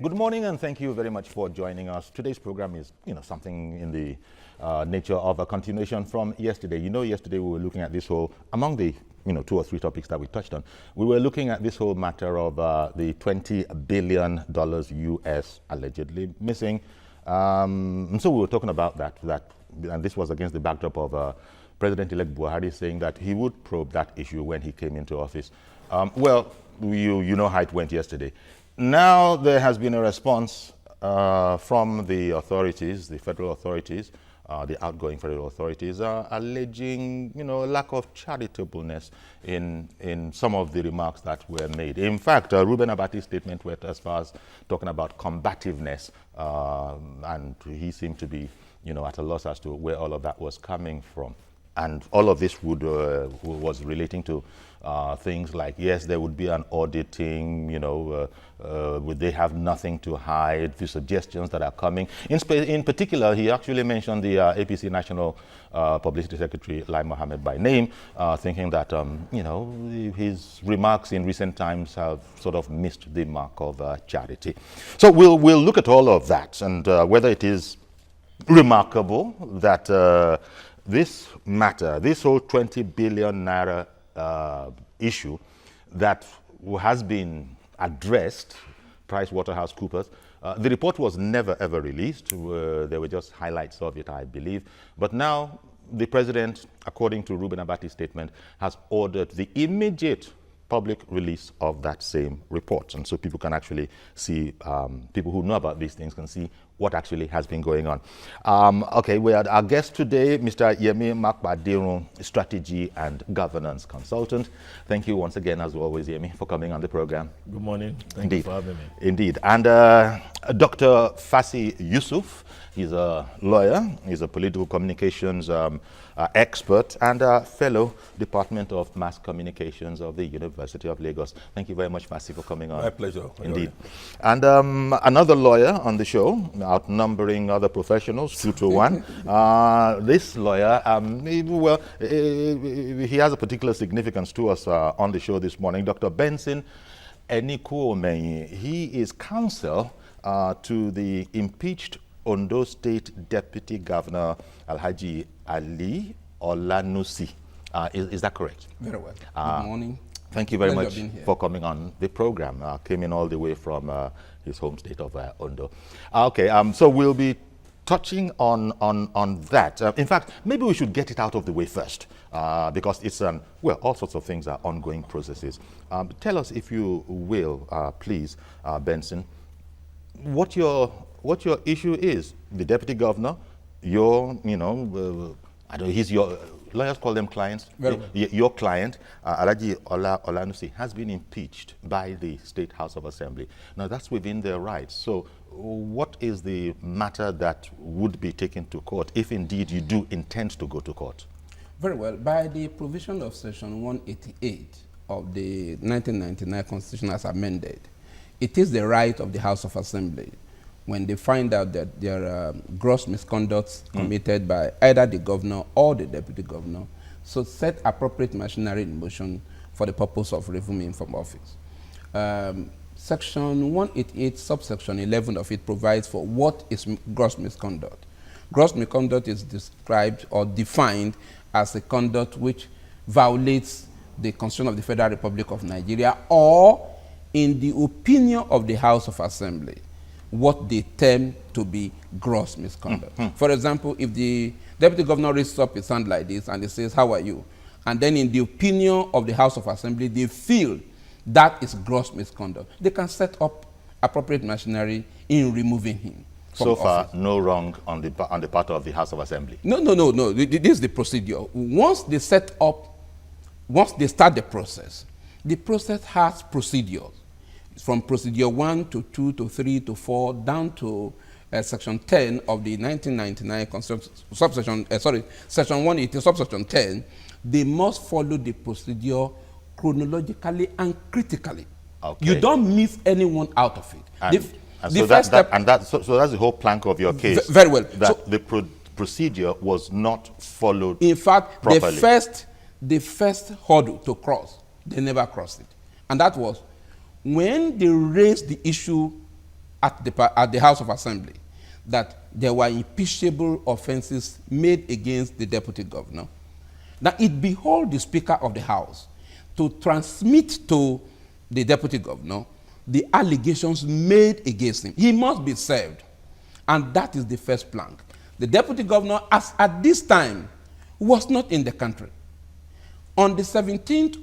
Good morning, and thank you very much for joining us. Today's program is, something in the nature of a continuation from yesterday. Yesterday we were looking at this whole, among the, 2 or 3 topics that we touched on, we were looking at this whole matter of the $20 billion US allegedly missing. And so we were talking about that, and this was against the backdrop of President-elect Buhari saying that he would probe that issue when he came into office. You know how it went yesterday. Now there has been a response from the authorities, the federal authorities, the outgoing federal authorities, alleging, lack of charitableness in some of the remarks that were made. In fact, Reuben Abati's statement went as far as talking about combativeness, and he seemed to be, at a loss as to where all of that was coming from. And all of this was relating to things like, yes, there would be an auditing, would they have nothing to hide, the suggestions that are coming. In particular, he actually mentioned the APC National Publicity Secretary, Lai Mohammed by name, thinking that, his remarks in recent times have sort of missed the mark of charity. So we'll look at all of that and whether it is remarkable that this matter, this whole 20 billion naira issue that has been addressed, PricewaterhouseCoopers, the report was never ever released. There were just highlights of it, I believe. But now the president, according to Reuben Abati's statement, has ordered the immediate public release of that same report. And so people can actually see, people who know about these things can see what actually has been going on. Okay, we had our guest today, Mr. Yemi Makbadirun, Strategy and Governance Consultant. Thank you once again, as always, Yemi, for coming on the program. Good morning. Thank you for having me. Indeed. And Dr. Fasi Yusuf, he's a lawyer, he's a political communications expert and a fellow Department of Mass Communications of the University of Lagos. Thank you very much, Fasi, for coming on. My pleasure. Indeed. And another lawyer on the show, outnumbering other professionals, 2-1. This lawyer, he has a particular significance to us on the show this morning, Dr. Benson Enikuomenyi. He is counsel to the impeached Ondo State Deputy Governor Alhaji Ali Olanusi. Is that correct? Very well. Good morning. Thank you very much for coming on the program. Came in all the way from his home state of Ondo. Okay, so we'll be touching on that. In fact, maybe we should get it out of the way first, because it's all sorts of things are ongoing processes. Tell us, if you will, please, Benson, what your issue is. The deputy governor, he's your, lawyers call them clients. Very well. Your client, Alhaji Olanusi, has been impeached by the State House of Assembly. Now, that's within their rights. So what is the matter that would be taken to court, if indeed you do intend to go to court? Very well. By the provision of Section 188 of the 1999 Constitution as amended, it is the right of the House of Assembly, when they find out that there are gross misconducts committed by either the governor or the deputy governor, so set appropriate machinery in motion for the purpose of removing him from office. Section 188, subsection 11 of it provides for what is gross misconduct. Gross misconduct is described or defined as a conduct which violates the Constitution of the Federal Republic of Nigeria, or, in the opinion of the House of Assembly, what they term to be gross misconduct. For example, if the deputy governor raises up his hand like this and he says, "How are you?" and then in the opinion of the House of Assembly, they feel that is gross misconduct, they can set up appropriate machinery in removing him from so far, office. no wrong on the part of the House of Assembly. No. This is the procedure. Once they start the process has procedures. From procedure 1 to 2 to 3 to 4 down to section 10 of the 1999 section 180 subsection 10, they must follow the procedure chronologically and critically. Okay. You don't miss anyone out of it. So that's the whole plank of your case. Very well. That the procedure was not followed. In fact, properly. the first hurdle to cross, they never crossed it, and that was when they raised the issue at the House of Assembly that there were impeachable offenses made against the deputy governor, now it behoved the Speaker of the House to transmit to the deputy governor the allegations made against him. He must be served. And that is the first plank. The deputy governor, as at this time, was not in the country. On the 17th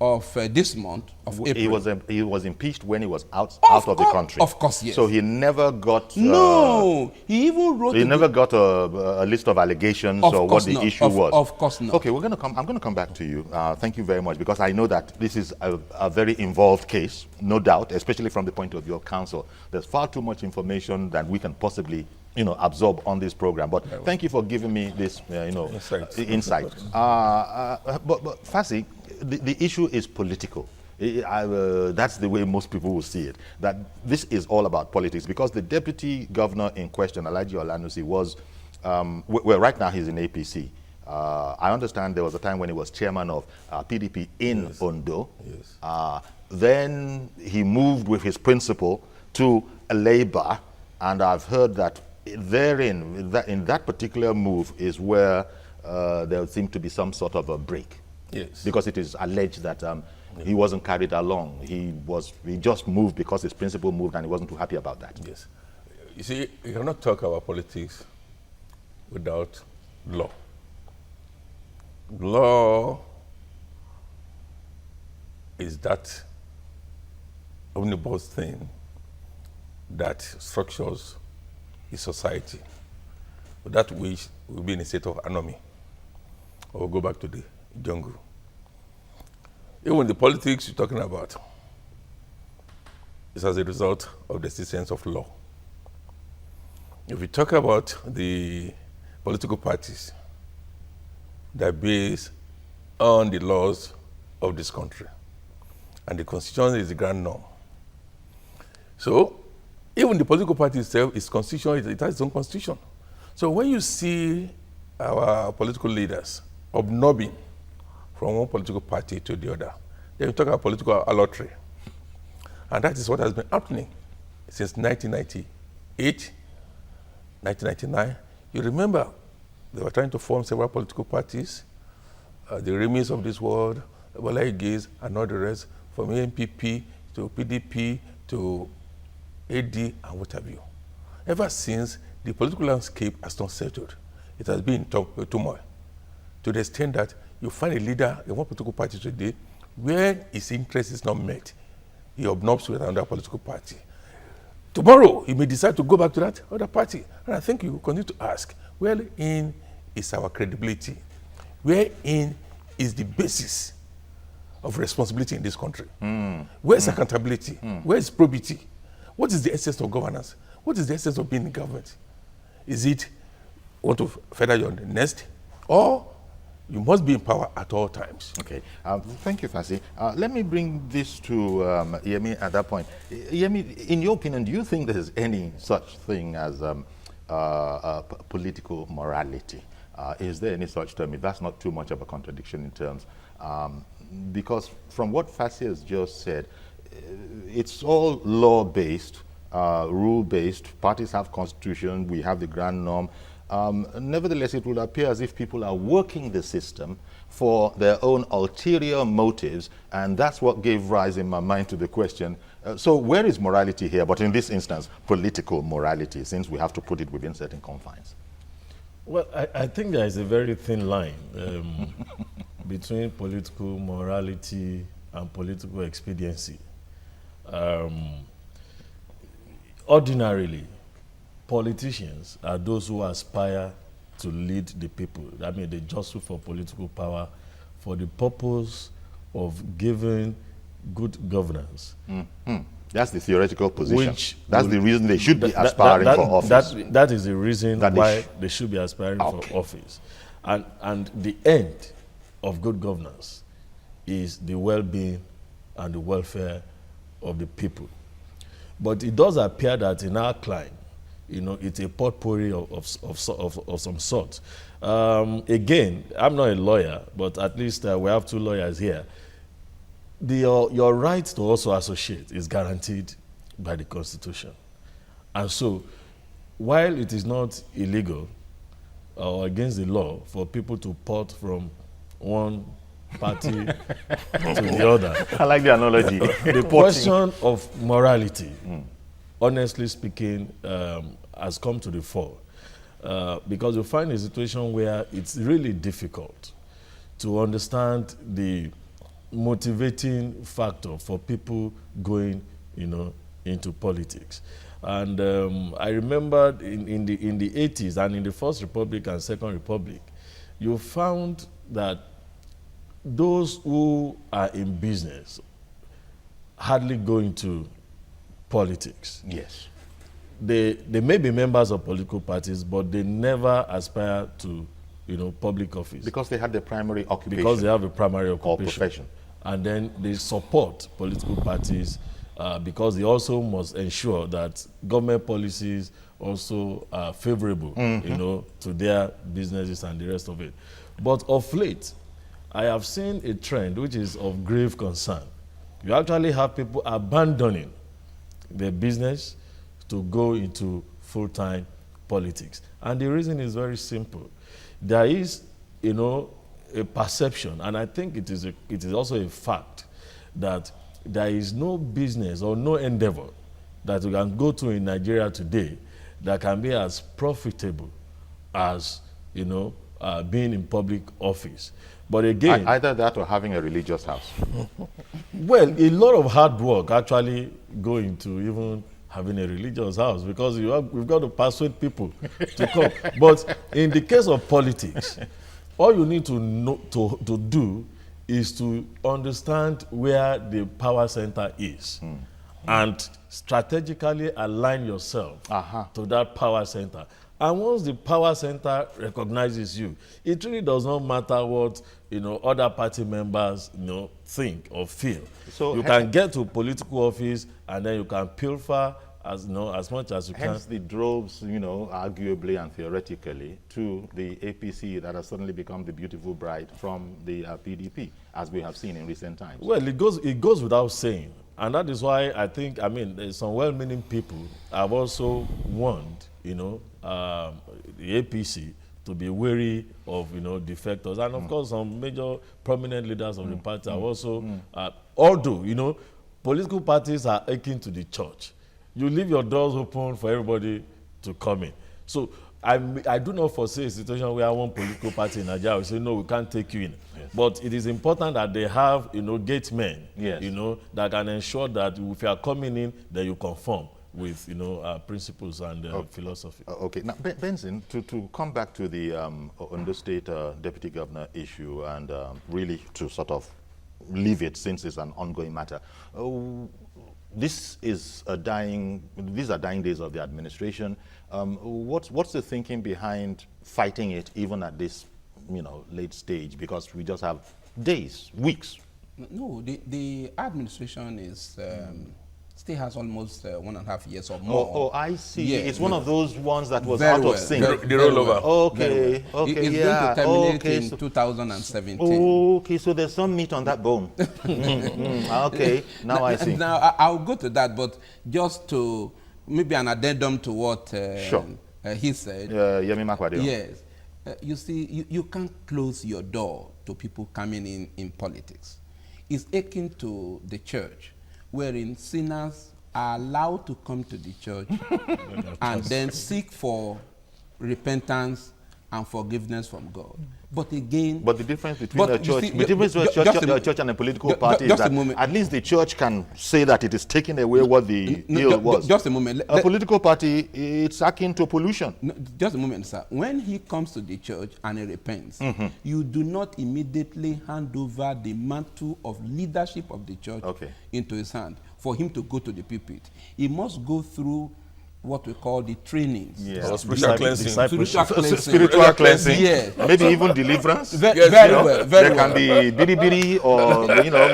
of this month, of April. He was impeached when he was out of the country. Of course, yes. So he never got... no, he even wrote... He never got a list of allegations or what the issue was. Of course not. Okay, I'm going to come back to you. Thank you very much, because I know that this is a very involved case, no doubt, especially from the point of view of counsel. There's far too much information that we can possibly absorb on this program. But thank you for giving me this, insight. But Fassi, the issue is political. That's the way most people will see it, that this is all about politics, because the deputy governor in question, Alhaji Olanusi, was, well, right now he's in APC. I understand there was a time when he was chairman of PDP in Ondo. Yes. Then he moved with his principal to Labour, and I've heard that in that particular move is where there seemed to be some sort of a break. Yes. Because it is alleged that he wasn't carried along. He just moved because his principal moved, and he wasn't too happy about that. Yes. You see, you cannot talk about politics without law. Law is that omnibus thing that structures a society. Without which we'll be in a state of anarchy, or we'll go back to the jungle. Even the politics you're talking about is as a result of the existence of law. If we talk about the political parties, they're based on the laws of this country, and the constitution is the grand norm. So even the political party itself is constitutional, it has its own constitution. So when you see our political leaders obnobbing from one political party to the other, then we talk about political allotry. And that is what has been happening since 1998, 1999. You remember, they were trying to form several political parties, the Remis of this world, Bola Ige, and all the rest, from NPP to PDP to AD and what have you. Ever since, the political landscape has not settled. It has been in turmoil, to the extent that you find a leader in one political party today, where his interest is not met, he obnobs with another political party. Tomorrow, he may decide to go back to that other party. And I think you will continue to ask, wherein is our credibility? Wherein is the basis of responsibility in this country? Where is accountability? Where is probity? What is the essence of governance? What is the essence of being in government? Is it want to feather your nest, or you must be in power at all times? Okay, thank you, Fassi. Let me bring this to Yemi at that point. Yemi, in your opinion, do you think there is any such thing as political morality? Is there any such term? If that's not too much of a contradiction in terms, because from what Fassi has just said, it's all law-based, rule-based. Parties have constitution, we have the grand norm. Nevertheless, it would appear as if people are working the system for their own ulterior motives, and that's what gave rise in my mind to the question, so where is morality here? But in this instance, political morality, since we have to put it within certain confines. Well, I think there is a very thin line between political morality and political expediency. Ordinarily, politicians are those who aspire to lead the people. I mean, they jostle for political power for the purpose of giving good governance. That's the theoretical position. That's the reason they should be aspiring for office. That is the reason why they should be aspiring for office. And the end of good governance is the well-being and the welfare of the people. But it does appear that in our climate, it's a potpourri of some sort. Again, I'm not a lawyer, but at least we have two lawyers here. Your right to also associate is guaranteed by the Constitution. And so, while it is not illegal or against the law for people to port from one party to the other, I like the analogy. the question of morality, honestly speaking, has come to the fore. Because you find a situation where it's really difficult to understand the motivating factor for people going, into politics. And I remember in the 80s and in the First Republic and Second Republic, you found that those who are in business hardly go into politics. Yes. They may be members of political parties, but they never aspire to, public office. Because they had the primary occupation. Because they have a primary occupation. Or profession. And then they support political parties because they also must ensure that government policies also are favorable, to their businesses and the rest of it. But of late, I have seen a trend which is of grave concern. You actually have people abandoning their business to go into full-time politics. And the reason is very simple. There is, a perception, and I think it is also a fact, that there is no business or no endeavor that you can go to in Nigeria today that can be as profitable as, being in public office. But again, either that or having a religious house. Well, a lot of hard work actually go into even having a religious house, because we've got to persuade people to come. But in the case of politics, all you need to know to do is to understand where the power center is and strategically align yourself to that power center. And once the power center recognizes you, it really does not matter what other party members think or feel. So you can get to political office and then you can pilfer as much as you can. Hence the droves, arguably and theoretically, to the APC that has suddenly become the beautiful bride from the PDP, as we have seen in recent times. Well, it goes without saying, and that is why I think there's some well-meaning people have also warned the APC to be wary of defectors, and of course some major prominent leaders of the party are also although political parties are akin to the church. You leave your doors open for everybody to come in. So I do not foresee a situation where one political party in Nigeria will say, no, we can't take you in. Yes. But it is important that they have gate men, yes, that can ensure that if you are coming in, that you conform with principles and philosophy. Okay, now Benson, to come back to the Ondo State Deputy Governor issue and really to sort of leave it, since it's an ongoing matter. These are dying days of the administration. What's the thinking behind fighting it even at this late stage, because we just have days, weeks? No, the administration is still has almost 1.5 years or more. Oh, I see. Yeah, it's one of those ones that was very out well, of sync. The rollover. Okay, well. okay, It's yeah. going to terminate in 2017. Okay, so there's some meat on that bone. Okay, now I see. Now, I'll go to that, but just to maybe an addendum to what he said. Yemi Makwadeon. Yes. You see, you can't close your door to people coming in politics. It's akin to the church, wherein sinners are allowed to come to the church and then seek for repentance and forgiveness from God. But again... But the difference between a church and a political party is that at least the church can say that it is taking away what the deal was. Just a moment. A political party, it's akin to pollution. No, just a moment, sir. When he comes to the church and he repents, you do not immediately hand over the mantle of leadership of the church into his hand for him to go to the pulpit. He must go through what we call the trainings. Yes. Spiritual cleansing. Spiritual cleansing. Yes. Maybe even deliverance. Very well. There can be biri or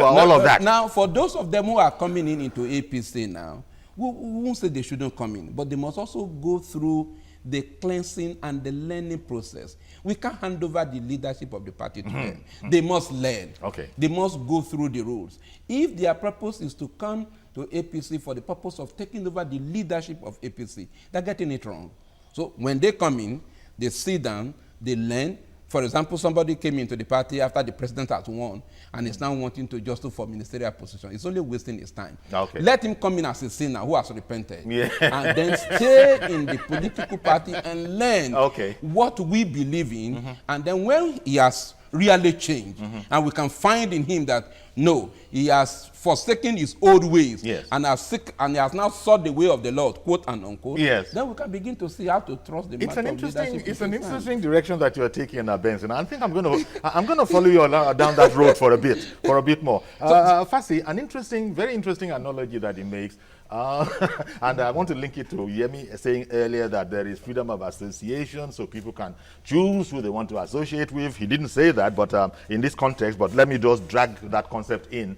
all of that. Now, for those of them who are coming into APC now, we won't say they shouldn't come in, but they must also go through the cleansing and the learning process. We can't hand over the leadership of the party to them. They must learn. Okay. They must go through the rules. If their purpose is to come to APC for the purpose of taking over the leadership of APC, they're getting it wrong. So when they come in, they sit down, they learn. For example, somebody came into the party after the president has won and is now wanting to just look for ministerial position. It's only wasting his time. Okay. Let him come in as a sinner who has repented. Yeah. And then stay in the political party and learn what we believe in. And then when he has really changed, and we can find in him that, no, he has forsaken his old ways, and he has now sought the way of the Lord, quote and unquote, then we can begin to see how to trust the matter of leadership. It's an interesting direction that you are taking, Benson. I think I'm going to follow you down that road for a bit more. Fassi, very interesting analogy that he makes. And I want to link it to Yemi saying earlier that there is freedom of association, so people can choose who they want to associate with. He didn't say that, but in this context, but let me just drag that concept in.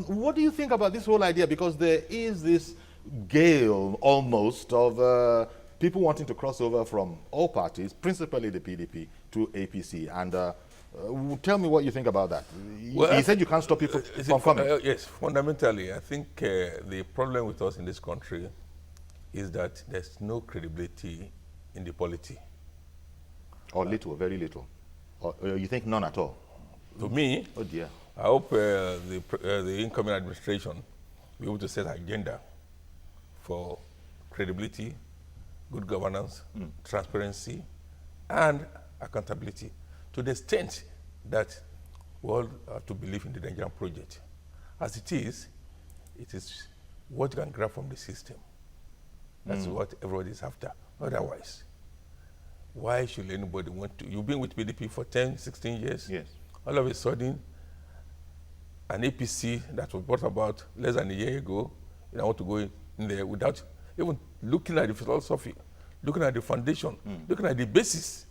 What do you think about this whole idea? Because there is this gale almost of people wanting to cross over from all parties, principally the PDP, to APC. And tell me what you think about that. Well, he said you can't stop people from coming. Yes, fundamentally, I think the problem with us in this country is that there's no credibility in the polity. Or little, very little. Or you think none at all? To me, oh dear. I hope the incoming administration will be able to set an agenda for credibility, good governance, transparency, and accountability, to the extent that we all have to believe in the Nigerian project. As it is what you can grab from the system. That's what everybody is after. Otherwise, why should anybody want to? You've been with PDP for 10, 16 years. Yes. All of a sudden, an APC that was brought about less than a year ago, I want to go in there without even looking at the philosophy, looking at the foundation, looking at the basis.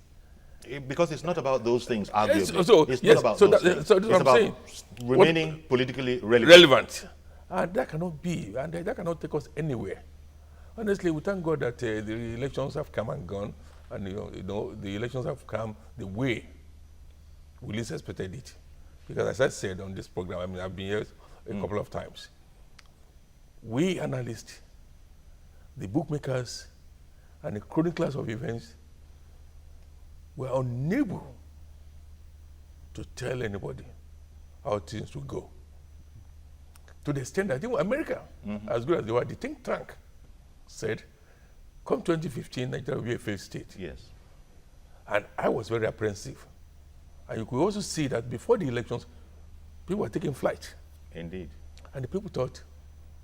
Because it's not about those things, arguably. It's yes, not about so those that, things. so it's what I'm about saying. remaining politically relevant. And that cannot be, and that cannot take us anywhere. Honestly, we thank God that the elections have come and gone, and the elections have come the way we least expected it. Because as I said on this program, I mean, I've been here a couple of times. We analysts, the bookmakers, and the chroniclers of events were unable to tell anybody how things would go. To the extent that even America, as good as they were, the think tank said, come 2015, Nigeria will be a failed state. Yes. And I was very apprehensive. And you could also see that before the elections, people were taking flight. Indeed. And the people thought,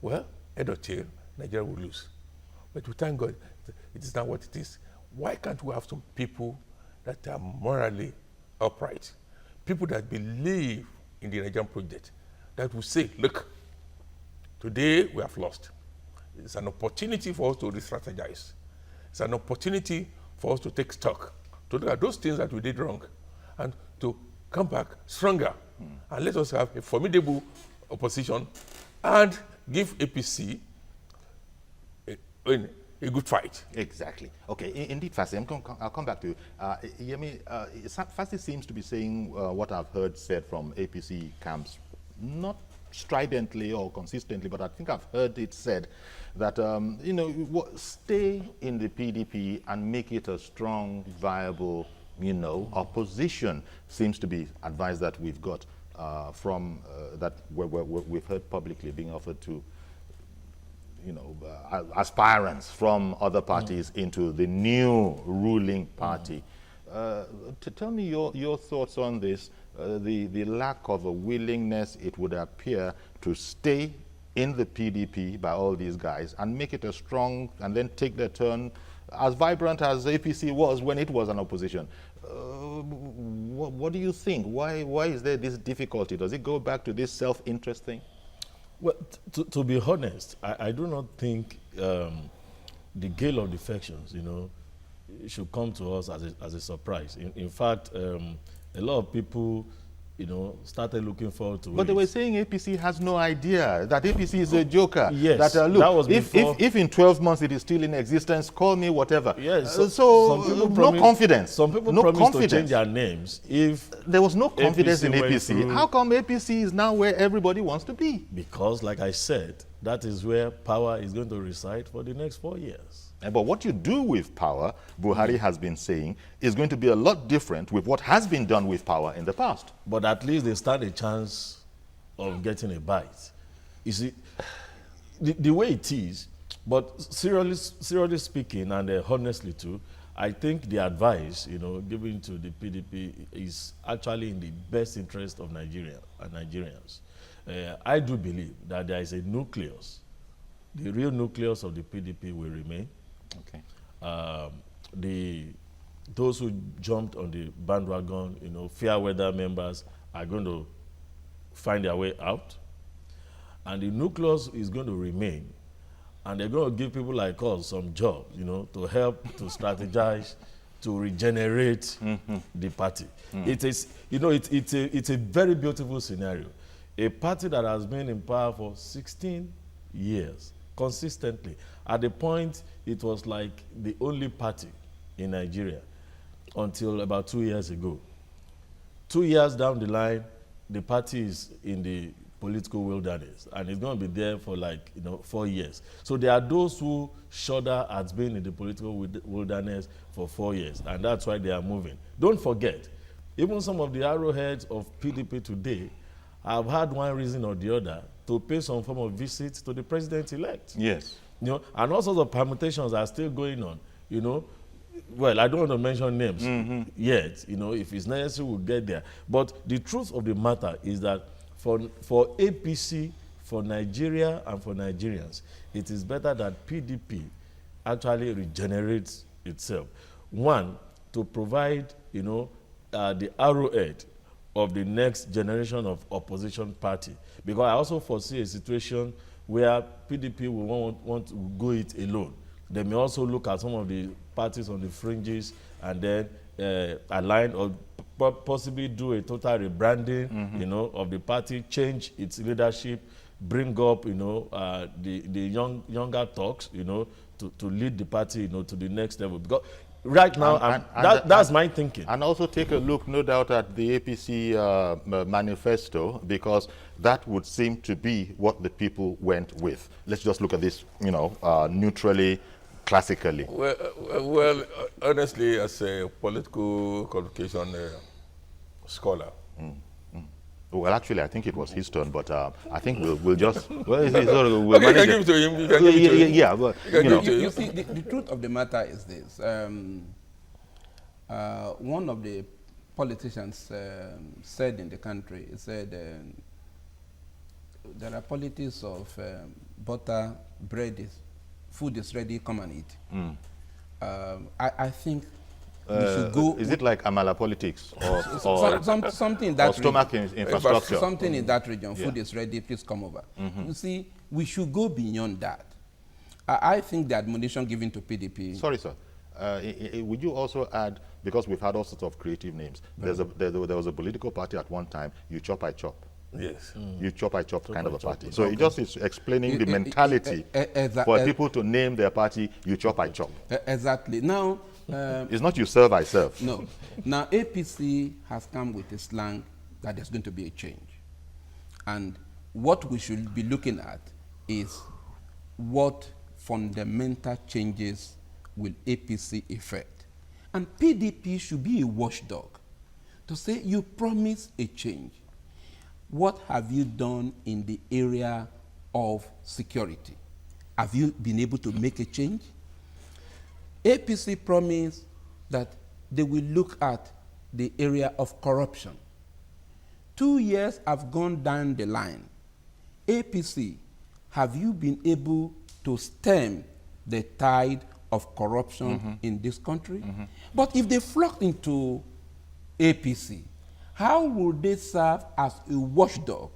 well, head or tail, Nigeria will lose. But we thank God, it is not what it is. Why can't we have some people that are morally upright? People that believe in the Nigerian project, that will say, look, today we have lost. It's an opportunity for us to re-strategize. It's an opportunity for us to take stock, to look at those things that we did wrong, and to come back stronger. And let us have a formidable opposition and give APC a good fight. Exactly. Okay, indeed, Fassi, I'll come back to you. Yemi, Fassi seems to be saying what I've heard said from APC camps, not stridently or consistently, but I think I've heard it said that, stay in the PDP and make it a strong, viable, opposition seems to be advice that we've got from that we've heard publicly being offered to aspirants from other parties into the new ruling party. Tell me your thoughts on this, the lack of a willingness, it would appear, to stay in the PDP by all these guys and make it a strong, and then take their turn, as vibrant as APC was when it was an opposition. What do you think? Why is there this difficulty? Does it go back to this self-interest thing? Well, to be honest, I do not think the gale of defections, should come to us as a surprise. In fact, a lot of people started looking forward to it. But they were saying APC has no idea, that APC is a joker. Yes, that, look, that was before. if in 12 months it is still in existence, call me whatever. Yes, no confidence. Some people no promised confidence. to change their names if there was no confidence APC in went APC. through. How come APC is now where everybody wants to be? Because, like I said, that is where power is going to reside for the next 4 years. But what you do with power, Buhari has been saying, is going to be a lot different with what has been done with power in the past. But at least they stand a chance of getting a bite. You see, the way it is, but seriously speaking, and honestly too, I think the advice, given to the PDP is actually in the best interest of Nigeria and Nigerians. I do believe that there is a nucleus. The real nucleus of the PDP will remain. Okay. Those who jumped on the bandwagon, fair weather members are going to find their way out. And the nucleus is going to remain. And they're going to give people like us some jobs, to help to strategize, to regenerate the party. It is, it's a very beautiful scenario. A party that has been in power for 16 years, consistently. At the point, it was like the only party in Nigeria until about 2 years ago. 2 years down the line, the party is in the political wilderness, and it's going to be there for 4 years. So there are those who shudder at being in the political wilderness for 4 years, and that's why they are moving. Don't forget, even some of the arrowheads of PDP today have had one reason or the other to pay some form of visit to the president-elect. Yes. And all sorts of permutations are still going on, Well, I don't want to mention names yet, if it's necessary, we'll get there. But the truth of the matter is that for APC, for Nigeria and for Nigerians, it is better that PDP actually regenerates itself. One, to provide, the arrowhead of the next generation of opposition party. Because I also foresee a situation where PDP will want to go it alone. They may also look at some of the parties on the fringes and then align or possibly do a total rebranding, of the party, change its leadership, bring up, the younger talks, to lead the party, to the next level. Because right now, that's my thinking. And also take a look, no doubt, at the APC manifesto, because that would seem to be what the people went with. Let's just look at this, neutrally, classically. Well, honestly, as a political communication scholar. Well, actually, I think it was his turn, but I think we'll just... Well, okay, you can give it to him. You can give it to him. Yeah, but, You see, the truth of the matter is this. One of the politicians said in the country, he said, there are politics of butter, bread, food is ready, come and eat. I think we should go... Is it like Amala politics? Or something in that or stomach region. infrastructure? Something in that region. Food is ready, please come over. You see, we should go beyond that. I think the admonition given to PDP... Sorry, sir. Would you also add, because we've had all sorts of creative names, there was a political party at one time, you chop, I chop. Yes. You chop, I chop kind of a party. So it just is explaining the mentality for people to name their party, you chop, I chop. Exactly. Now... it's not you serve, I serve. No. Now, APC has come with a slang that there's going to be a change. And what we should be looking at is what fundamental changes will APC effect. And PDP should be a watchdog to say, you promise a change. What have you done in the area of security? Have you been able to make a change? APC promised that they will look at the area of corruption. 2 years have gone down the line. APC, have you been able to stem the tide of corruption in this country? But if they flock into APC, how will they serve as a watchdog,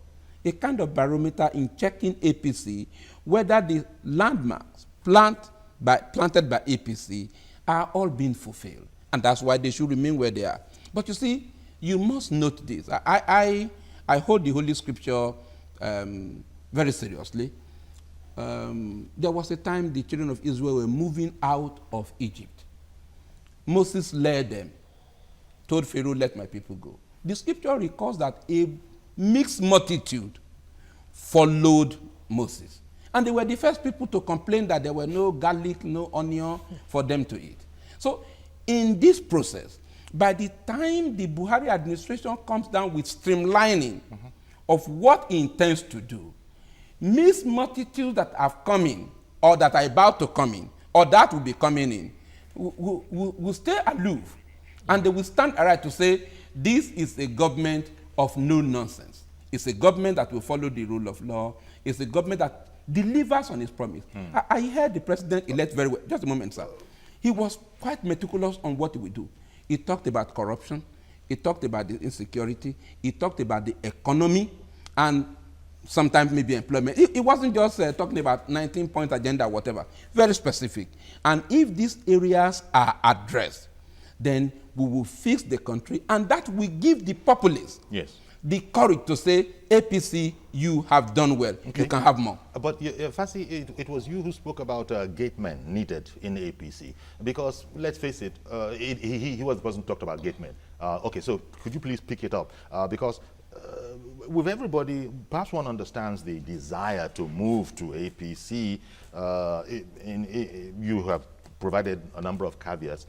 a kind of barometer in checking APC, whether the landmarks planted by APC are all being fulfilled? And that's why they should remain where they are. But you see, You must note this. I hold the Holy Scripture very seriously. There was a time the children of Israel were moving out of Egypt. Moses led them, told Pharaoh, let my people go. The scripture records that a mixed multitude followed Moses. And they were the first people to complain that there were no garlic, no onion for them to eat. So in this process, by the time the Buhari administration comes down with streamlining of what it intends to do, mixed multitudes that have come in, or that are about to come in, or that will be coming in, will stay aloof. And they will stand erect to say, this is a government of no nonsense. It's a government that will follow the rule of law. It's a government that delivers on its promise. I heard the president-elect very well. Just a moment, sir. He was quite meticulous on what he would do. He talked about corruption. He talked about the insecurity. He talked about the economy and sometimes maybe employment. It wasn't just talking about 19-point agenda or whatever. Very specific. And if these areas are addressed, then we will fix the country, and that will give the populace the courage to say, APC, you have done well. Okay. You can have more. But Fassi, it was you who spoke about gate men needed in APC. Because, let's face it, he was the person who talked about gate men. Okay, so could you please pick it up? Because with everybody, perhaps one understands the desire to move to APC. You have provided a number of caveats.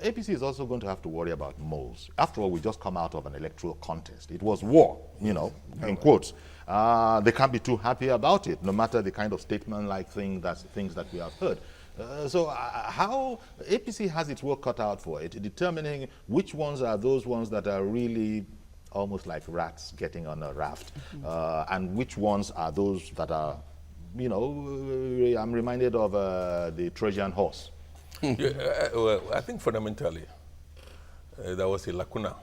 APC is also going to have to worry about moles. After all, we just come out of an electoral contest. It was war, you know, in quotes. They can't be too happy about it, no matter the kind of statement-like things that we have heard. So how APC has its work cut out for it, determining which ones are those ones that are really almost like rats getting on a raft, and which ones are those that are, you know, I'm reminded of the Trojan horse. Well, I think fundamentally there was a lacuna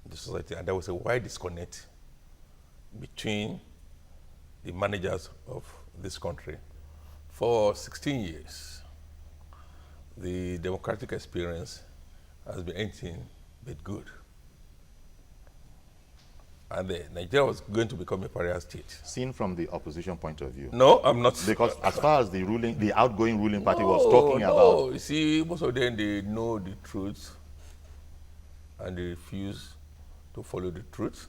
in the society, and there was a wide disconnect between the managers of this country. For 16 years, the democratic experience has been anything but good. And Nigeria was going to become a pariah state. Seen from the opposition point of view. No, I'm not. Because as far as the outgoing ruling party was talking about. You see, most of them, they know the truth, and they refuse to follow the truth.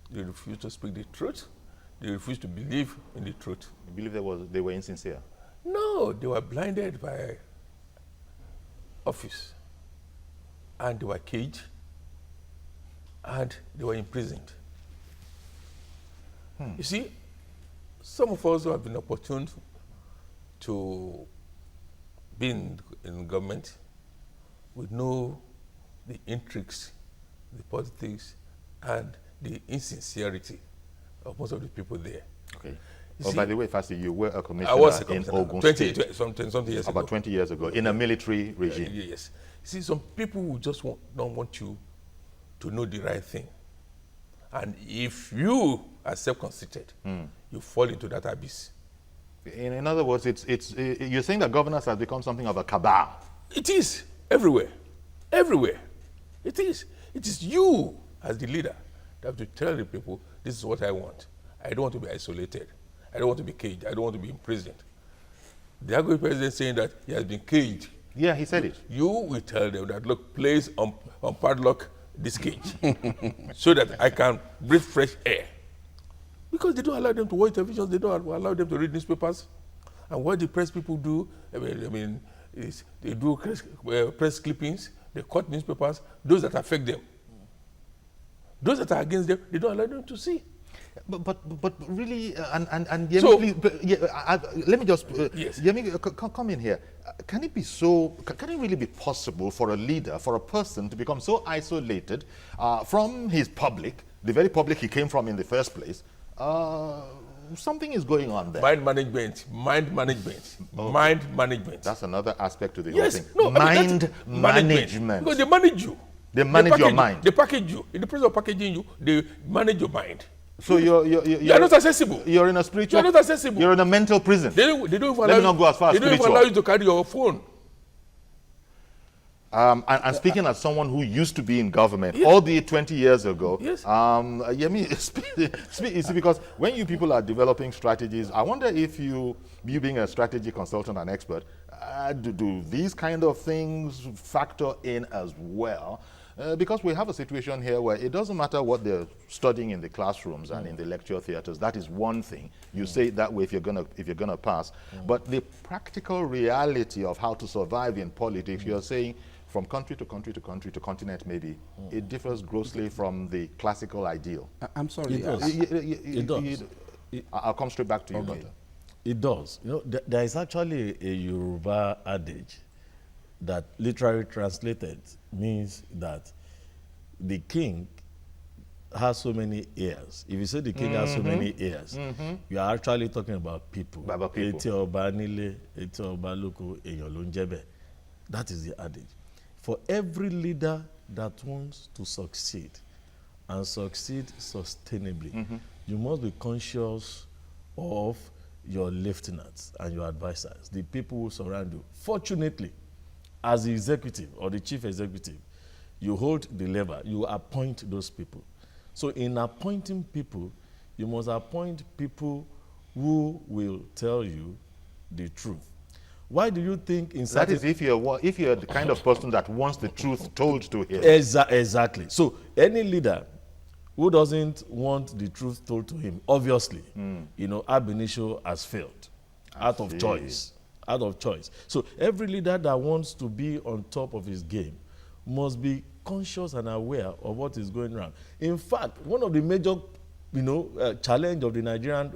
They refuse to speak the truth. They refuse to believe in the truth. You believe they were insincere? No, they were blinded by office, and they were caged, and they were imprisoned. You see, some of us who have been opportune to be in government, we know the intrigues, the politics, and the insincerity of most of the people there. Okay. Oh, by the way, Fassi, you were a commissioner, in Ondo State something years ago. About 20 years ago, in a military regime. Yes. You see, some people who just don't want you to know the right thing. And if you are self-conceited, you fall into that abyss. In other words, you're saying that governance has become something of a cabal. It is everywhere, everywhere. It is. It is you as the leader that have to tell the people, this is what I want. I don't want to be isolated. I don't want to be caged. I don't want to be imprisoned. The outgoing president saying that he has been caged. Yeah, he said it. You will tell them that, look, place on padlock this cage so that I can breathe fresh air. Because they don't allow them to watch television, they don't allow them to read newspapers. And what the press people do, is they do press clippings, they cut newspapers, those that affect them. Those that are against them, they don't allow them to see. But really, Yemi, so, please, let me just, yes. Yemi, come in here. Can it really be possible for a leader, for a person to become so isolated from his public, the very public he came from in the first place? Something is going on there. Mind management. Okay. Mind management. That's another aspect to the whole thing. No, mind management. Because they manage you. They manage your mind. They package you. In the process of packaging you, they manage your mind. So you're not accessible. You're in a spiritual. You're not accessible. You're in a mental prison. They don't even Let me not go as far as spiritual. They don't even allow you to carry your phone. And speaking as someone who used to be in government, all the 20 years ago, Yes. you see, because when you people are developing strategies, I wonder if you being a strategy consultant and expert, do these kind of things factor in as well? Because we have a situation here where it doesn't matter what they're studying in the classrooms and in the lecture theaters. That is one thing. You say it that way if you're gonna pass. But the practical reality of how to survive in politics, you're saying from country to country to country to continent, maybe it differs grossly from the classical ideal. I'm sorry. It does. It does. I'll come straight back to you. Okay. Doctor. It does. You know, there is actually a Yoruba adage that literally translated means that the king has so many ears. If you say the king has so many ears, you are actually talking about people. About people. Eti ọba nílé, eti ọba lóko, èèyàn ló ń jẹ́ bẹ́ẹ̀. That is the adage. For every leader that wants to succeed and succeed sustainably, you must be conscious of your lieutenants and your advisors, the people who surround you. Fortunately, as the executive or the chief executive, you hold the lever, you appoint those people. So in appointing people, you must appoint people who will tell you the truth. Why do you think in That certain... is if you're the kind of person that wants the truth told to him. Exactly. So any leader who doesn't want the truth told to him, obviously, you know, ab initio has failed. Out of choice. So every leader that wants to be on top of his game must be conscious and aware of what is going on. In fact, one of the major, challenge of the Nigerian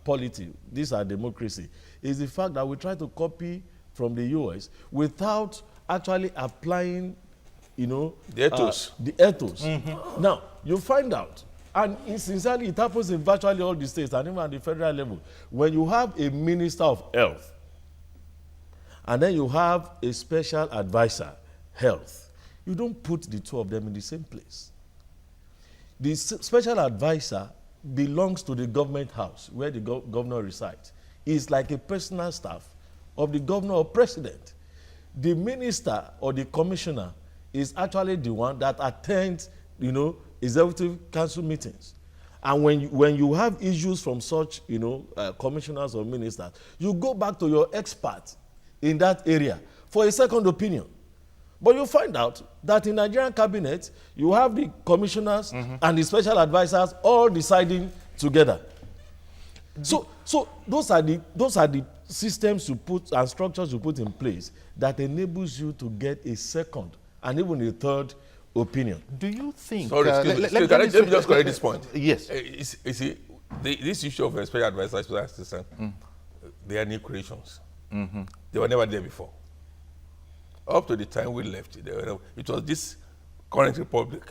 polity, this our democracy, is the fact that we try to copy from the US without actually applying, the ethos. Now, you find out, and sincerely, it happens in virtually all the states and even at the federal level, when you have a minister of health, and then you have a special advisor, health, you don't put the two of them in the same place. The special advisor belongs to the government house where the governor resides. It's like a personal staff of the governor or president. The minister or the commissioner is actually the one that attends, executive council meetings. And when you have issues from such, commissioners or ministers, you go back to your expert in that area for a second opinion. But you find out that in Nigerian cabinet, you have the commissioners and the special advisors all deciding together. So those are the systems you put and structures you put in place that enables you to get a second and even a third opinion. Do you think... Sorry, excuse me. Let me just correct this point. Yes. You see, this issue of special advisor, special assistant, they are new creations. They were never there before. Up to the time we left, it was this current republic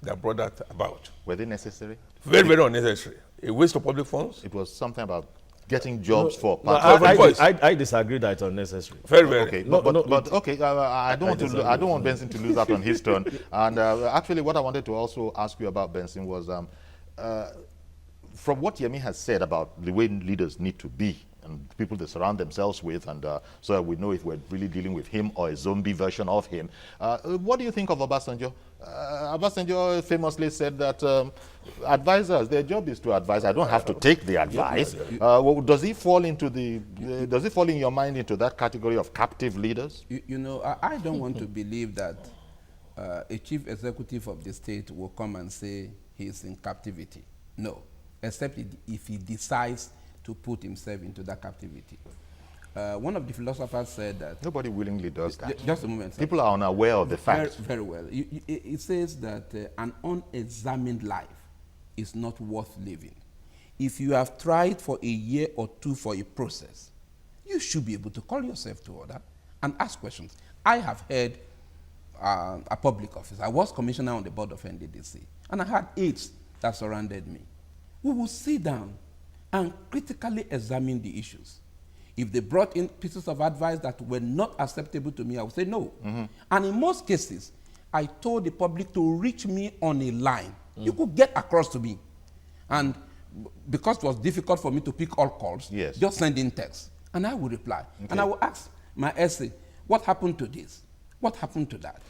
that brought that about. Were they necessary? Very, very unnecessary. A waste of public funds. It was something about getting jobs for No, parties. I disagree that it's unnecessary. Very, very. Okay, No, but okay. I don't want Benson to lose out on his turn. And actually, what I wanted to also ask you about, Benson, was from what Yemi has said about the way leaders need to be and people they surround themselves with, and so that we know if we're really dealing with him or a zombie version of him. What do you think of Obasanjo? Obasanjo famously said that advisors, their job is to advise. I don't have to take the advice. Does he fall into does he fall in your mind into that category of captive leaders? I don't want to believe that a chief executive of the state will come and say he's in captivity. No, except if he decides to put himself into that captivity. One of the philosophers said that... Nobody willingly does that. Just a moment, sir. People are unaware of the facts. Very well. It says that an unexamined life is not worth living. If you have tried for a year or two for a process, you should be able to call yourself to order and ask questions. I have had a public office. I was commissioner on the board of NDDC, and I had aides that surrounded me. We would sit down and critically examine the issues. If they brought in pieces of advice that were not acceptable to me, I would say no. And in most cases, I told the public to reach me on a line. You could get across to me. And because it was difficult for me to pick all calls, just send in text. And I would reply. And I would ask my essay, what happened to this? What happened to that?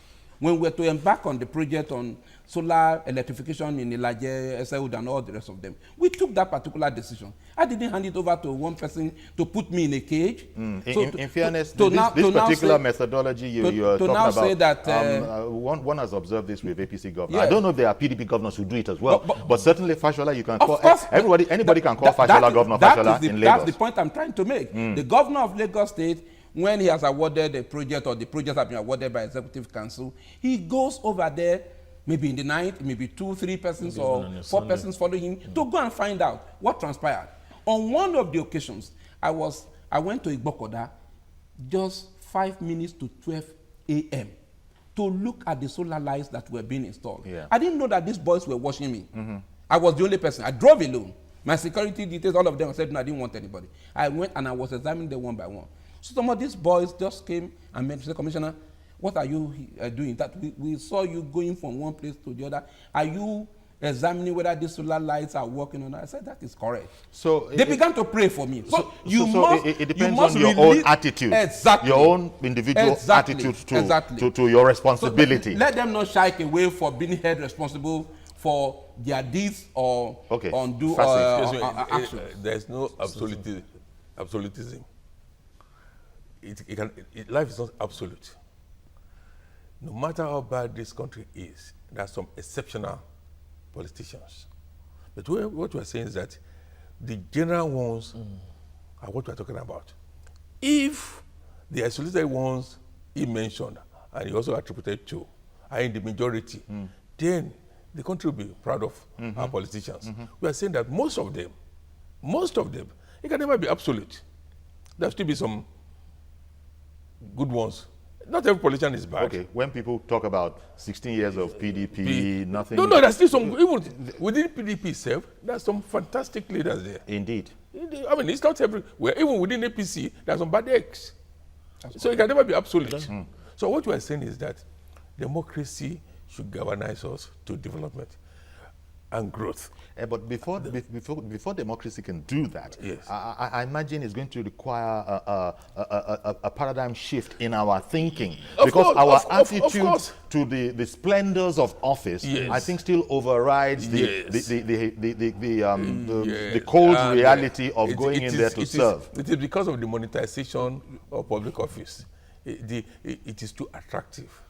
When we were to embark on the project on solar electrification in Ilaje, Eseud, and all the rest of them, we took that particular decision. I didn't hand it over to one person to put me in a cage. So in fairness, this particular methodology you're talking about, say that, one has observed this with APC governors. Yeah. I don't know if there are PDP governors who do it as well, but certainly Fashola, you can of call, course, anybody can call Fashola Governor Fashola in Lagos. That's the point I'm trying to make. The governor of Lagos State, when he has awarded a project or the projects have been awarded by Executive Council, he goes over there, maybe in the night, maybe 2, 3 persons maybe or 4 persons following him to go and find out what transpired. On one of the occasions, I went to Igbokoda just 5 minutes to 12 a.m. to look at the solar lights that were being installed. Yeah. I didn't know that these boys were watching me. I was the only person. I drove alone. My security details, all of them said, no, I didn't want anybody. I went and I was examining them one by one. So some of these boys just came and met, said, Commissioner, what are you doing? That we saw you going from one place to the other. Are you examining whether these solar lights are working or not? I said, that is correct. So they began to pray for me. So it depends on your own attitude. Exactly. Your own individual attitude to your responsibility. So let them not shy away for being held responsible for their deeds or undo actions. There's no absolutism. Life is not absolute. No matter how bad this country is, there are some exceptional politicians. But what we are saying is that the general ones are what we are talking about. If the isolated ones he mentioned, and he also attributed to, are in the majority, then the country will be proud of our politicians. We are saying that most of them, it can never be absolute. There will still be some good ones. Not every politician is bad. Okay, when people talk about 16 years of PDP, nothing... No, there's still some, even within PDP itself, there's some fantastic leaders there. Indeed. I mean, it's not everywhere. Even within APC, there's some bad eggs. So it can never be absolute. So what we are saying is that democracy should galvanize us to development and growth. But before democracy can do that, yes. I imagine it's going to require a paradigm shift in our thinking. Our attitude to the splendors of office, yes, I think, still overrides the cold reality of going in there to serve. It is because of the monetization of public office. It is too attractive.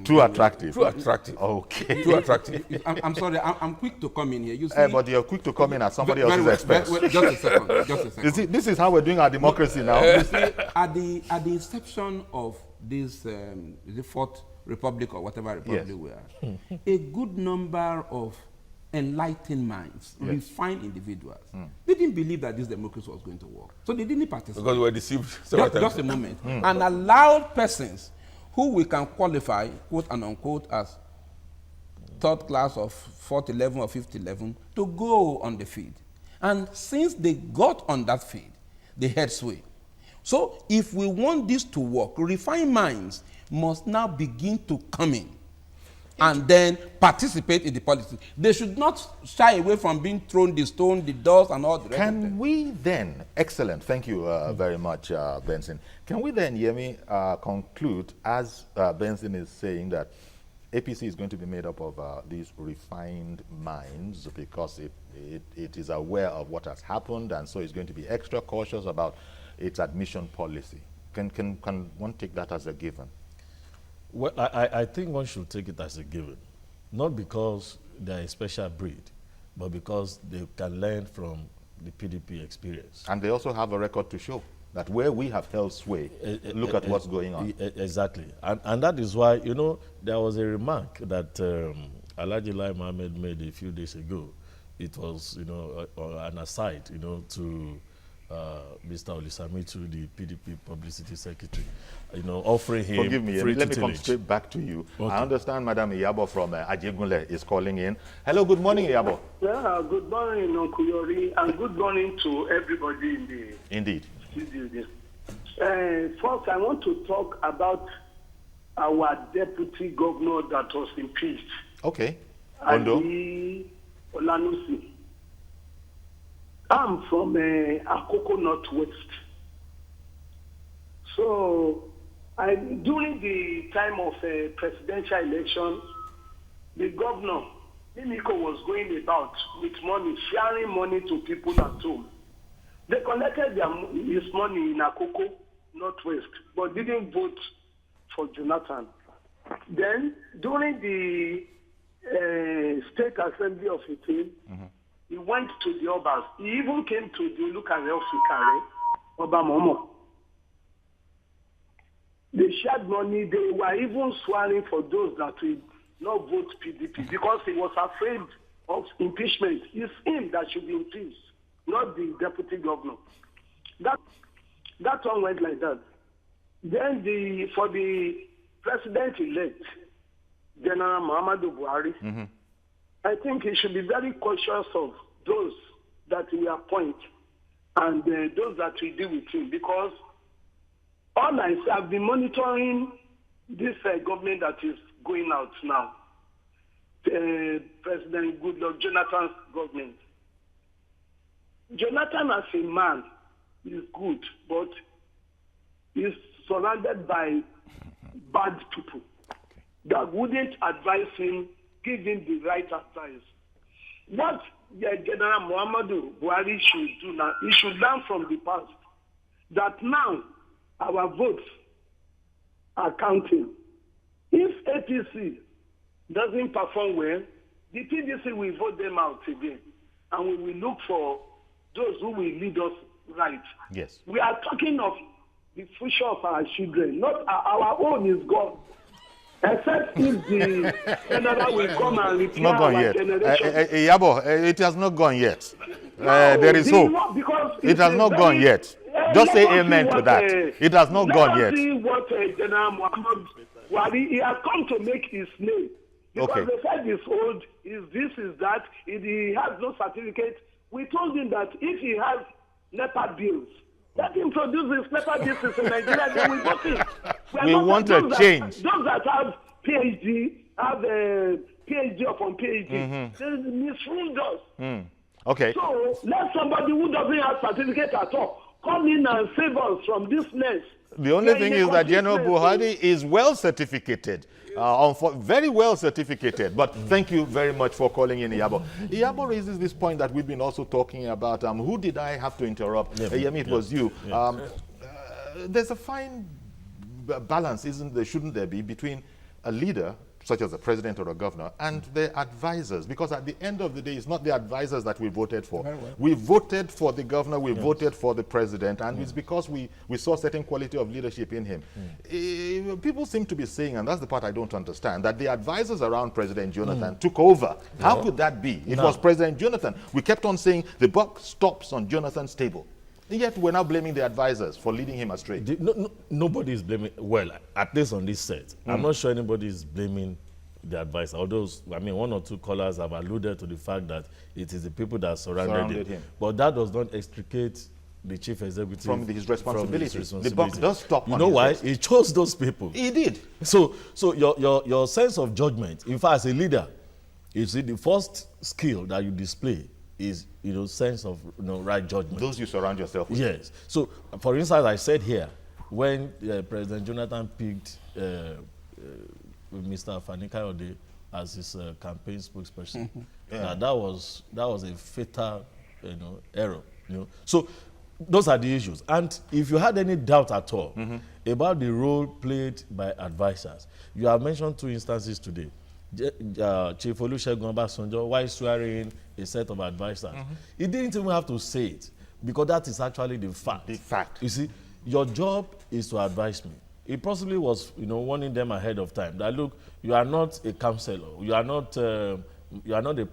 Too attractive. Too attractive. Okay. Too attractive. I'm sorry. I'm quick to come in here. You see, but you're quick to come in at somebody else's expense. Just a second. Just a second. You see, this is how we're doing our democracy now. You see, at the inception of this, the Fourth Republic or whatever republic, yes, we are, a good number of enlightened minds, yes, refined individuals, they didn't believe that this democracy was going to work, so they didn't participate. Because we were deceived. Just a moment. And allowed persons who we can qualify, quote and unquote, as third class of fourth 11 or fifth 11 to go on the field. And since they got on that field, they had sway. So if we want this to work, refined minds must now begin to come in and then participate in the politics. They should not shy away from being thrown the stone, the dust, and all the rest of them. Can we then, excellent, thank you very much, Benson. Can we then, Yemi, conclude, as Benson is saying, that APC is going to be made up of these refined minds because it is aware of what has happened, and so it's going to be extra cautious about its admission policy. Can one take that as a given? Well, I think one should take it as a given, not because they're a special breed, but because they can learn from the PDP experience. And they also have a record to show that where we have held sway, look at what's going on. Exactly. And that is why, you know, there was a remark that Alhaji Lai Mohammed made a few days ago. It was, you know, an aside, you know, to Mr. Olisamitu, the PDP publicity secretary, you know, offering him Forgive me, free let me come tutelage. straight back to you. Okay. I understand Madam Iyabo from Ajegunle is calling in. Hello, good morning, Iyabo. Yeah, good morning, Uncle Yori, and good morning to everybody in the Indeed. studio. First, I want to talk about our deputy governor that was impeached. Okay. Ondo. Adi Olanusi. I'm from Akoko Northwest. So During the time of presidential election, the governor, Mimiko, was going about with money, sharing money to people at home. They collected his money in Akoko, Northwest, but didn't vote for Jonathan. Then, during the State Assembly of Itin, he went to the Obas. He even came to the Olukare of Sikare, Obamomo. They shared money. They were even swearing for those that will not vote PDP because he was afraid of impeachment. It's him that should be impeached, not the deputy governor. That one went like that. Then for the president-elect, General Muhammadu Buhari, I think he should be very cautious of those that we appoint and those that we deal with him, because all I say, I've been monitoring this government that is going out now, President Goodluck Jonathan's government. Jonathan as a man is good, but he's surrounded by bad people that wouldn't advise him, give him the right advice. What General Muhammadu Buhari should do now, he should learn from the past that now our votes are counting. If APC doesn't perform well, the PDC will vote them out again, and we will look for those who will lead us right. Yes. We are talking of the future of our children, not our own is gone. Except if the general will come and repair our generation. Yabo, it has not gone yet. No, there is hope. It has not gone yet. Just say amen to that. It has not gone yet. Let us see what General Muhammad Buhari, he has come to make his name. Because they said he's old, is this, is that, he has no certificate. We told him that if he has NEPA bills, let him produce his NEPA bills in Nigeria, then we vote him. We want a change. Those that have PhD, have a PhD upon PhD, they misruled us. Okay. So let somebody who doesn't have certificate at all come in and save us from this mess. The only thing is that General Buhari is well certificated, very well certificated. But thank you very much for calling in, Iyabo. Iyabo raises this point that we've been also talking about. Who did I have to interrupt? Yemi, it was you. There's a fine balance, isn't there, shouldn't there be, between a leader, such as a president or a governor, and their advisors, because at the end of the day, it's not the advisors that we voted for. We voted for the governor, we voted for the president, and it's because we saw certain quality of leadership in him. People seem to be saying, and that's the part I don't understand, that the advisors around President Jonathan took over. How could that be? It was President Jonathan. We kept on saying the buck stops on Jonathan's table. And yet we're now blaming the advisors for leading him astray. Nobody is blaming, well, at least on this set. I'm not sure anybody is blaming the advisor. Although, I mean, one or two callers have alluded to the fact that it is the people that surrounded him. But that does not extricate the chief executive from his responsibility. The buck does stop on You know his why? desk. He chose those people. He did. So your sense of judgment, in fact, as a leader, you see, the first skill that you display is, sense of, right judgment. Those you surround yourself with. Yes. So, for instance, I said here, when President Jonathan picked Mr. Fani Kayode as his campaign spokesperson, that was a fatal, error. So, those are the issues. And if you had any doubt at all about the role played by advisors, you have mentioned two instances today. Chief Olusegun Obasanjo, while swearing a set of advisors, he didn't even have to say it, because that is actually the fact. The fact. You see, your job is to advise me. He possibly was, warning them ahead of time that, look, you are not a counselor, you are not a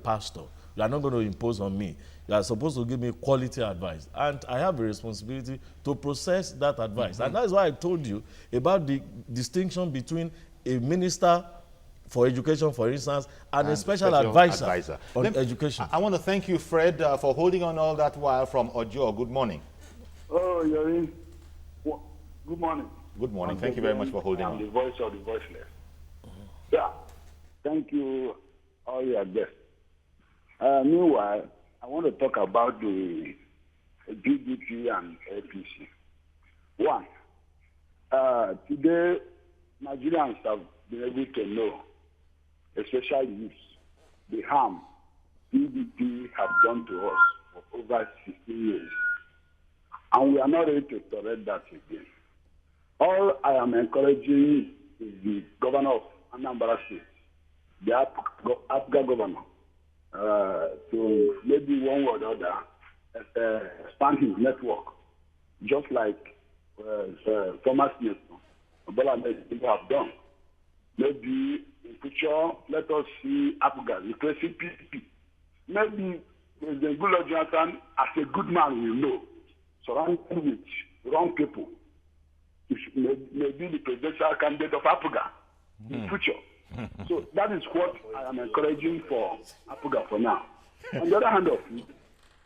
pastor, you are not going to impose on me. You are supposed to give me quality advice, and I have a responsibility to process that advice. And that's why I told you about the distinction between a minister for education, for instance, and a special advisor on education. I want to thank you, Fred, for holding on all that while from Ojo. Good morning. Oh, you're in. Good morning. Good morning. Thank you very much for holding on. I'm the voice of the voiceless. Yeah. Thank you, all your guests. Meanwhile, I want to talk about the PDP and APC. One, Today, Nigerians have been able to know, especially youths, the harm PDP have done to us for over 16 years. And we are not ready to tolerate that again. All I am encouraging is the governor of Anambra State, the APGA governor, to maybe one way or the other expand his network, just like former senator Bola people have done. Maybe in future, let us see APGA replacing PDP. Maybe the Goodluck Jonathan, as a good man, will know, surrounded with wrong people, maybe the presidential candidate of APGA in future. So that is what I am encouraging for APGA for now. On the other hand of it,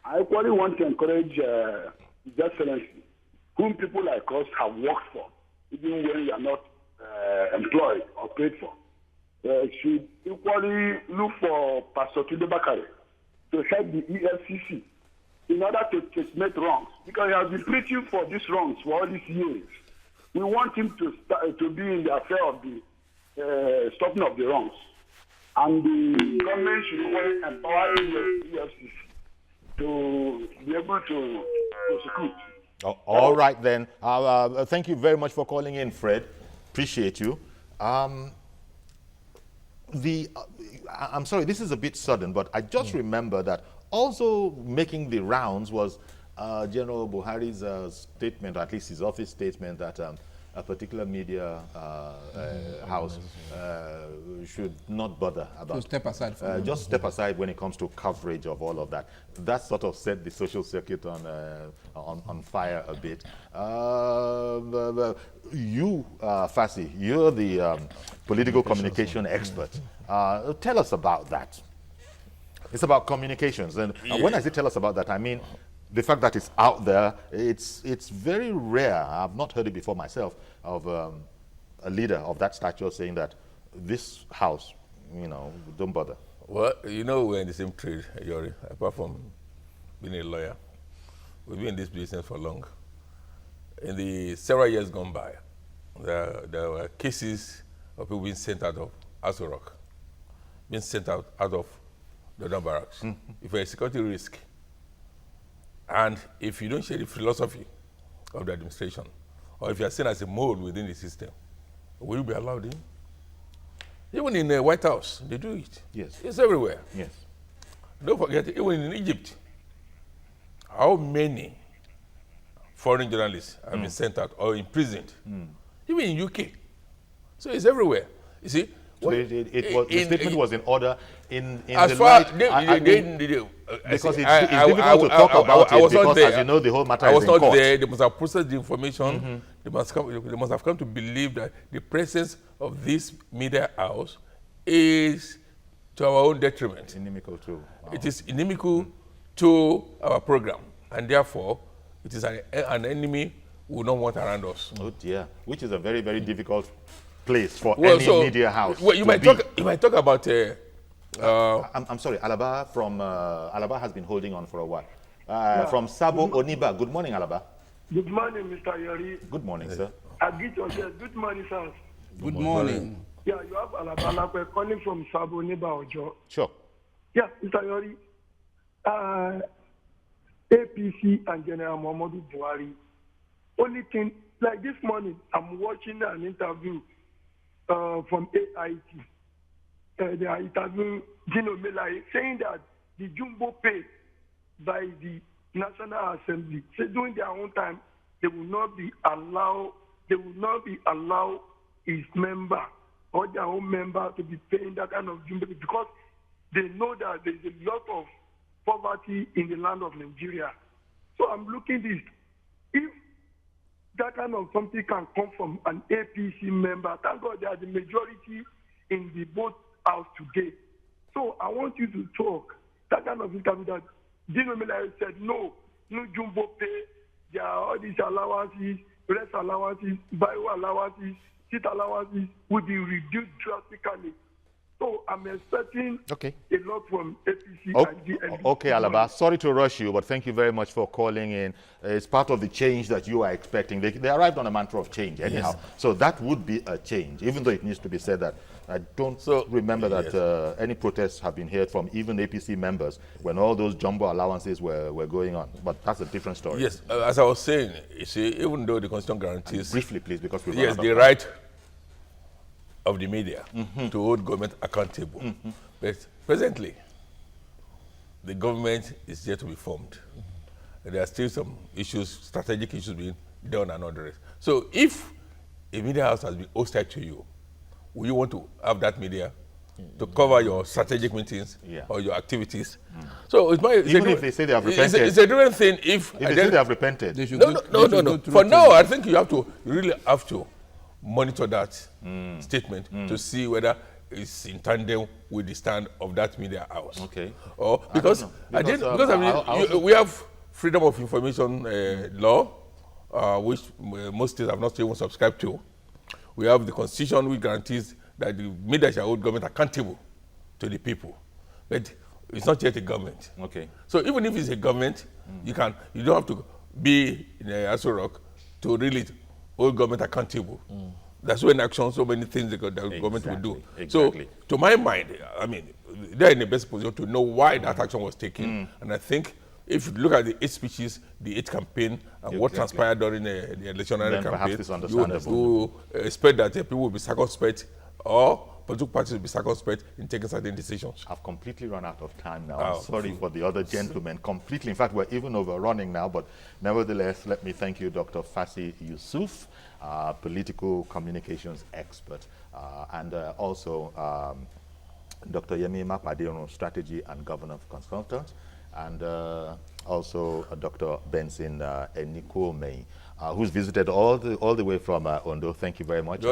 I equally want to encourage His Excellency, whom people like us have worked for, even when we are not employed or paid for, should equally look for Pastor Tunde Bakare to help the EFCC in order to checkmate wrongs, because he has been preaching for these wrongs for all these years. We want him to be in the affair of the stopping of the wrongs, and the government should equally empower the EFCC to be able to prosecute. All right then. Thank you very much for calling in, Fred. Appreciate you. I'm sorry, this is a bit sudden, but I just remember that also making the rounds was General Buhari's statement, or at least his office statement, that a particular media house should not bother about. So step aside from just step aside when it comes to coverage of all of that. That sort of set the social circuit on fire a bit. You, Fassi, you're the political communication expert. Tell us about that. It's about communications, and when I say tell us about that, I mean the fact that it's out there. It's very rare. I've not heard it before myself of a leader of that stature saying that this house, don't bother. Well, we're in the same trade, Yori, apart from being a lawyer. We've been in this business for long. In the several years gone by, there were cases of people being sent out of Aso Rock, being sent out of the Ondo barracks. If you're a security risk, and if you don't share the philosophy of the administration, or if you are seen as a mole within the system, will you be allowed in? Even in the White House, they do it. Yes. It's everywhere. Yes. Don't forget, even in Egypt, how many foreign journalists have been sent out or imprisoned? Even in UK. So it's everywhere. You see? So the statement was in order in as the far light, because it's difficult to talk about it because, as you know, the whole matter is in court. I was not there. They must have processed the information. They must have come to believe that the presence of this media house is to our own detriment. Inimical too. Wow. It is inimical to our program, and therefore it is an enemy we will not want around us. Oh dear, which is a very, very difficult place for any media house. Well, you might talk about. I'm sorry, Alaba from Alaba has been holding on for a while. From Sabo Oniba. Good morning, Alaba. Good morning, Mr. Yori. Good morning, sir. Good morning, sir. Good morning. Yeah, you have Alaba calling from Sabo Oniba Ojo. Sure. Yeah, Mr. Yori. APC and General Muhammadu Buhari. Only thing, like this morning, I'm watching an interview from AIT. They are interviewing Gino Melai, saying that the jumbo pay by the National Assembly, say during their own time, they will not be allowed his member or their own member to be paying that kind of jumbo pay, because they know that there is a lot of poverty in the land of Nigeria. So I'm looking this. If that kind of something can come from an APC member, thank God they are the majority in the both house today. So I want you to talk that kind of interview that Dino Melaye said, no jumbo pay, there are all these allowances, rest allowances, bio allowances, seat allowances will be reduced drastically. So So I'm expecting Okay. a lot from APC Oh, and GNP. okay, Alaba. Sorry to rush you, but thank you very much for calling in. It's part of the change that you are expecting. They arrived on a mantra of change, anyhow. Yes. So that would be a change, even though it needs to be said that I don't remember that any protests have been heard from even APC members when all those jumbo allowances were going on. But that's a different story. Yes, as I was saying, you see, even though the Constitution guarantees... Briefly, please, because we've yes, the right of the media to hold government accountable. But presently, the government is yet to be formed. There are still some issues, strategic issues being done and addressed. So if a media house has been hostile to you, will you want to have that media to cover your strategic meetings or your activities? So even if they say they have repented, it's a different thing if they say they have repented. They should no. For now, I think you really have to monitor that statement to see whether it's in tandem with the stand of that media house. Okay. Or because we have freedom of information law, which most states have not even subscribed to. We have the Constitution, which guarantees that the media shall hold government accountable to the people. But it's not yet a government. Okay. So even if it's a government, you don't have to be in Aso Rock to really hold government accountable. That's when action, so many things the government will do. Exactly. So to my mind, I mean, they're in the best position to know why that action was taken. And I think if you look at the 8 speeches, the 8 campaign, and what transpired during the electionary campaign, you expect that people will be circumspect or political parties will be circumspect in taking certain decisions. I've completely run out of time now. I'm sorry for the other gentlemen. Completely. In fact, we're even overrunning now, but nevertheless, let me thank you, Dr. Fasi Yusuf, political communications expert, and also Dr. Yemi Mapadeono, strategy and governance consultant, and also Dr. Benson Enikome, who's visited all the way from Ondo. Thank you very much.